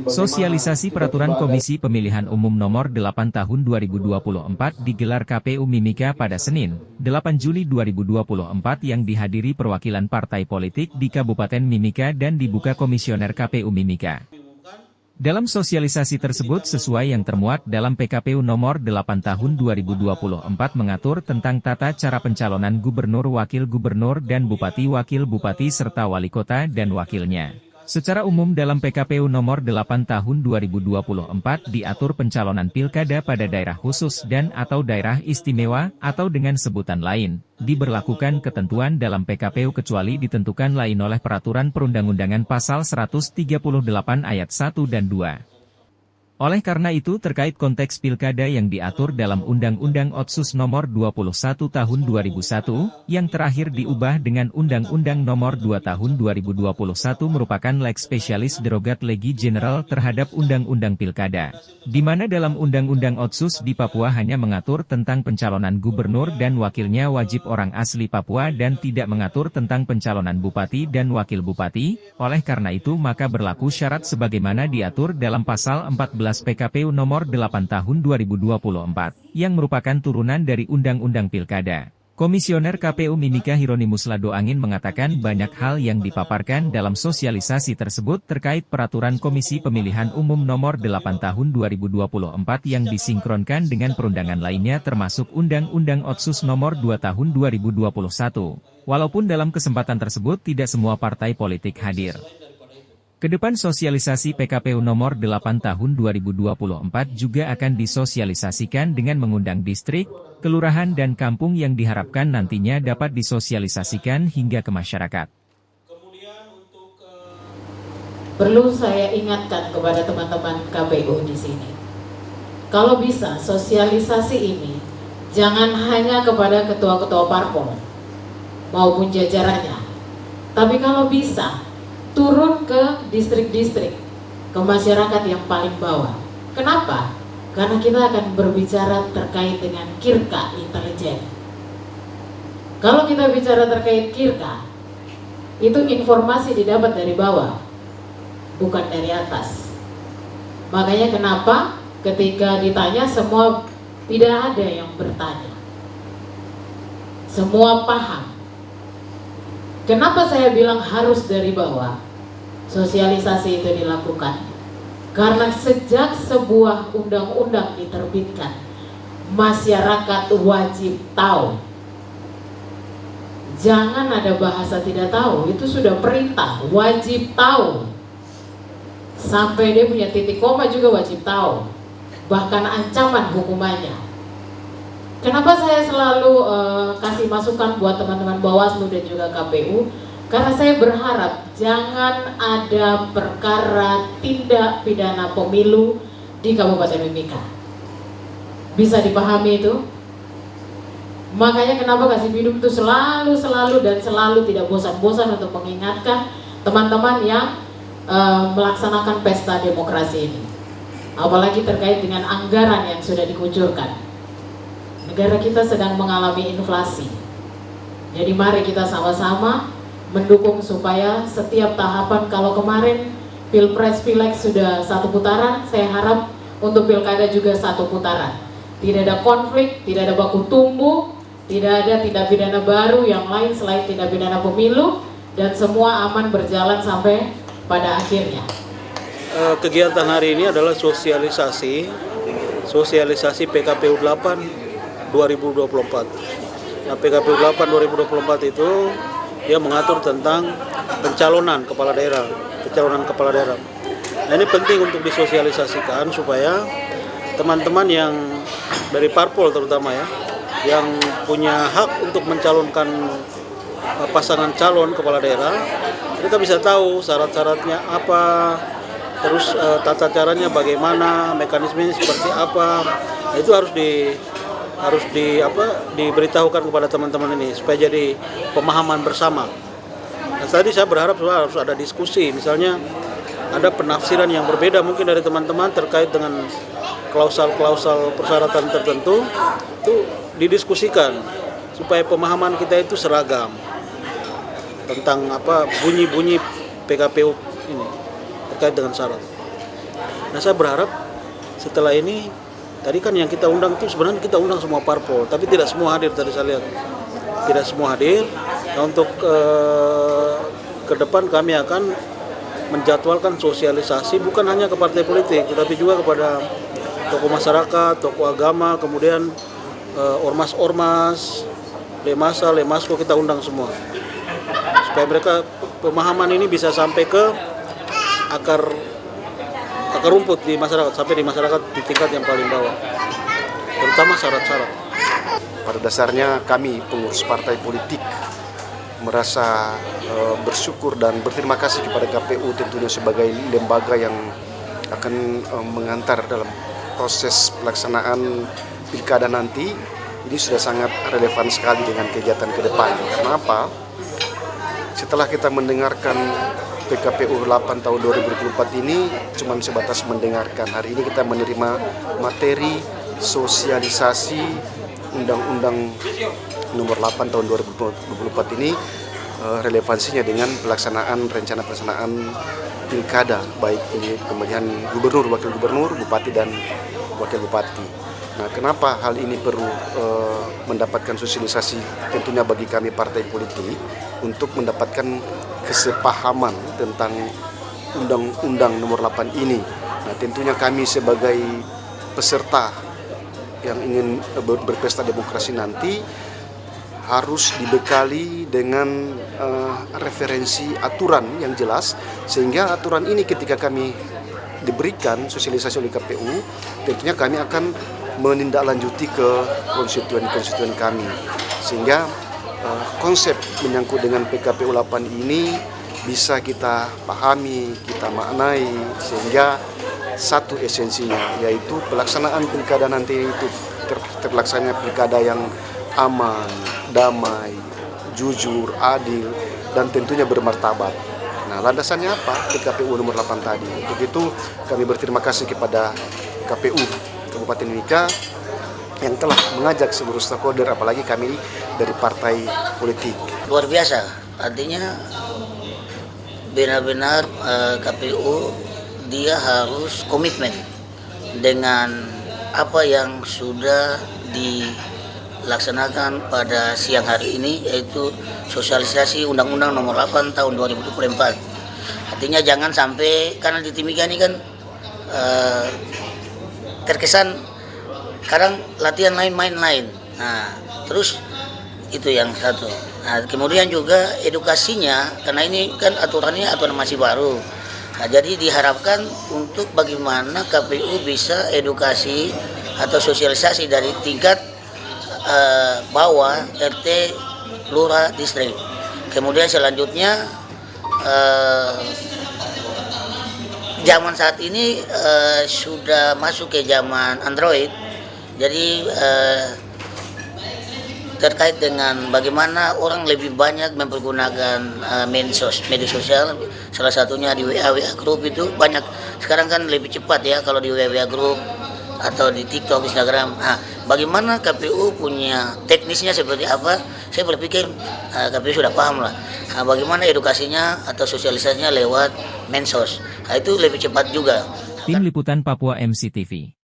Sosialisasi Peraturan Komisi Pemilihan Umum Nomor 8 Tahun 2024 digelar KPU Mimika pada Senin, 8 Juli 2024 yang dihadiri perwakilan partai politik di Kabupaten Mimika dan dibuka Komisioner KPU Mimika. Dalam sosialisasi tersebut sesuai yang termuat dalam PKPU Nomor 8 Tahun 2024 mengatur tentang tata cara pencalonan gubernur, wakil gubernur dan bupati, wakil bupati serta wali kota dan wakilnya. Secara umum dalam PKPU Nomor 8 Tahun 2024 diatur pencalonan pilkada pada daerah khusus dan atau daerah istimewa atau dengan sebutan lain, diberlakukan ketentuan dalam PKPU kecuali ditentukan lain oleh Peraturan Perundang-undangan Pasal 138 Ayat 1 dan 2. Oleh karena itu terkait konteks pilkada yang diatur dalam Undang-Undang Otsus Nomor 21 Tahun 2001, yang terakhir diubah dengan Undang-Undang Nomor 2 Tahun 2021 merupakan lex specialis derogat legi general terhadap Undang-Undang Pilkada, di mana dalam Undang-Undang Otsus di Papua hanya mengatur tentang pencalonan gubernur dan wakilnya wajib orang asli Papua dan tidak mengatur tentang pencalonan bupati dan wakil bupati. Oleh karena itu maka berlaku syarat sebagaimana diatur dalam Pasal 14 PKPU Nomor 8 Tahun 2024, yang merupakan turunan dari Undang-Undang Pilkada. Komisioner KPU Mimika Hieronimus Ladoangin mengatakan banyak hal yang dipaparkan dalam sosialisasi tersebut terkait Peraturan Komisi Pemilihan Umum Nomor 8 Tahun 2024 yang disinkronkan dengan perundangan lainnya termasuk Undang-Undang Otsus Nomor 2 Tahun 2021. Walaupun dalam kesempatan tersebut tidak semua partai politik hadir. Kedepan sosialisasi PKPU Nomor 8 Tahun 2024 juga akan disosialisasikan dengan mengundang distrik, kelurahan dan kampung yang diharapkan nantinya dapat disosialisasikan hingga ke masyarakat. Perlu saya ingatkan kepada teman-teman KPU di sini. Kalau bisa sosialisasi ini jangan hanya kepada ketua-ketua parpol maupun jajarannya. Tapi kalau bisa turun ke distrik-distrik, ke masyarakat yang paling bawah. Kenapa? Karena kita akan berbicara terkait dengan kirka intelijen. Kalau kita bicara terkait kirka, itu informasi didapat dari bawah, bukan dari atas. Makanya kenapa ketika ditanya semua tidak ada yang bertanya. Semua paham. Kenapa saya bilang harus dari bawah? Sosialisasi itu dilakukan karena sejak sebuah undang-undang diterbitkan, masyarakat wajib tahu. Jangan ada bahasa tidak tahu, itu sudah perintah, wajib tahu. Sampai dia punya titik koma juga wajib tahu, bahkan ancaman hukumannya. Kenapa saya selalu kasih masukan buat teman-teman Bawaslu dan juga KPU? Karena saya berharap jangan ada perkara tindak pidana pemilu di Kabupaten Mimika. Bisa dipahami itu? Makanya kenapa Kasih Hidup itu selalu tidak bosan-bosan untuk mengingatkan teman-teman yang melaksanakan pesta demokrasi ini. Apalagi terkait dengan anggaran yang sudah dikucurkan. Negara kita sedang mengalami inflasi. Jadi mari kita sama-sama mendukung supaya setiap tahapan, kalau kemarin Pilpres Pileg sudah satu putaran, saya harap untuk Pilkada juga satu putaran. Tidak ada konflik, tidak ada baku tumbuh, tidak ada tindak pidana baru yang lain selain tindak pidana pemilu, dan semua aman berjalan sampai pada akhirnya. Kegiatan hari ini adalah sosialisasi PKPU 8 2024. Nah, PKPU 8 2024 itu dia mengatur tentang pencalonan kepala daerah. Nah, ini penting untuk disosialisasikan supaya teman-teman yang dari parpol terutama ya, yang punya hak untuk mencalonkan pasangan calon kepala daerah, kita bisa tahu syarat-syaratnya apa, terus tata caranya bagaimana, mekanismenya seperti apa. Nah, itu harus diberitahukan kepada teman-teman ini supaya jadi pemahaman bersama. Nah, tadi saya berharap harus ada diskusi, misalnya ada penafsiran yang berbeda mungkin dari teman-teman terkait dengan klausal-klausal persyaratan tertentu, itu didiskusikan supaya pemahaman kita itu seragam tentang bunyi-bunyi PKPU ini terkait dengan syarat. Nah saya berharap setelah ini, tadi kan yang kita undang itu sebenarnya kita undang semua parpol, tapi tidak semua hadir tadi saya lihat. Tidak semua hadir. Nah, untuk ke depan kami akan menjadwalkan sosialisasi bukan hanya ke partai politik, tetapi juga kepada tokoh masyarakat, tokoh agama, kemudian ormas-ormas, lemasa, lemasko kita undang semua. Supaya mereka pemahaman ini bisa sampai ke akar rumput di masyarakat, sampai di masyarakat di tingkat yang paling bawah, terutama syarat-syarat. Pada dasarnya kami pengurus partai politik merasa bersyukur dan berterima kasih kepada KPU tentunya sebagai lembaga yang akan mengantar dalam proses pelaksanaan pilkada nanti. Ini sudah sangat relevan sekali dengan kegiatan ke depan. Karena apa? Setelah kita mendengarkan PKPU 8 tahun 2024 ini cuma sebatas mendengarkan. Hari ini kita menerima materi sosialisasi Undang-Undang Nomor 8 tahun 2024 ini, relevansinya dengan rencana pelaksanaan pilkada, baik ini pemilihan gubernur, wakil gubernur, bupati dan wakil bupati. Nah, kenapa hal ini perlu mendapatkan sosialisasi tentunya bagi kami partai politik untuk mendapatkan kesepahaman tentang Undang-Undang Nomor 8 ini. Nah, tentunya kami sebagai peserta yang ingin berpesta demokrasi nanti harus dibekali dengan referensi aturan yang jelas, sehingga aturan ini ketika kami diberikan sosialisasi oleh KPU, tentunya kami akan menindaklanjuti ke konstituen kami, sehingga konsep menyangkut dengan PKPU 8 ini bisa kita pahami, kita maknai, sehingga satu esensinya yaitu pelaksanaan pilkada nanti itu terlaksana pilkada yang aman, damai, jujur, adil, dan tentunya bermartabat. Nah, landasannya apa? PKPU nomor 8 tadi. Untuk itu kami berterima kasih kepada KPU Kabupaten Mimika yang telah mengajak seluruh stakeholder, apalagi kami dari partai politik. Luar biasa, artinya benar-benar KPU dia harus komitmen dengan apa yang sudah dilaksanakan pada siang hari ini, yaitu sosialisasi Undang-Undang Nomor 8 tahun 2024. Artinya jangan sampai, karena di Timika ini kan terkesan kadang latihan main lain. Nah, terus itu yang satu. Nah, kemudian juga edukasinya, karena ini kan aturannya aturan masih baru. Nah, jadi diharapkan untuk bagaimana KPU bisa edukasi atau sosialisasi dari tingkat bawah, RT, lurah, distrik. Kemudian selanjutnya zaman saat ini sudah masuk ke zaman Android. Jadi terkait dengan bagaimana orang lebih banyak mempergunakan media sosial, salah satunya di WA Group itu banyak sekarang kan lebih cepat ya kalau di WA Group atau di TikTok, Instagram. Nah, bagaimana KPU punya teknisnya seperti apa? Saya berpikir KPU sudah paham lah. Nah, bagaimana edukasinya atau sosialisasinya lewat mensos. Nah, itu lebih cepat juga. Tim Liputan Papua MCTV.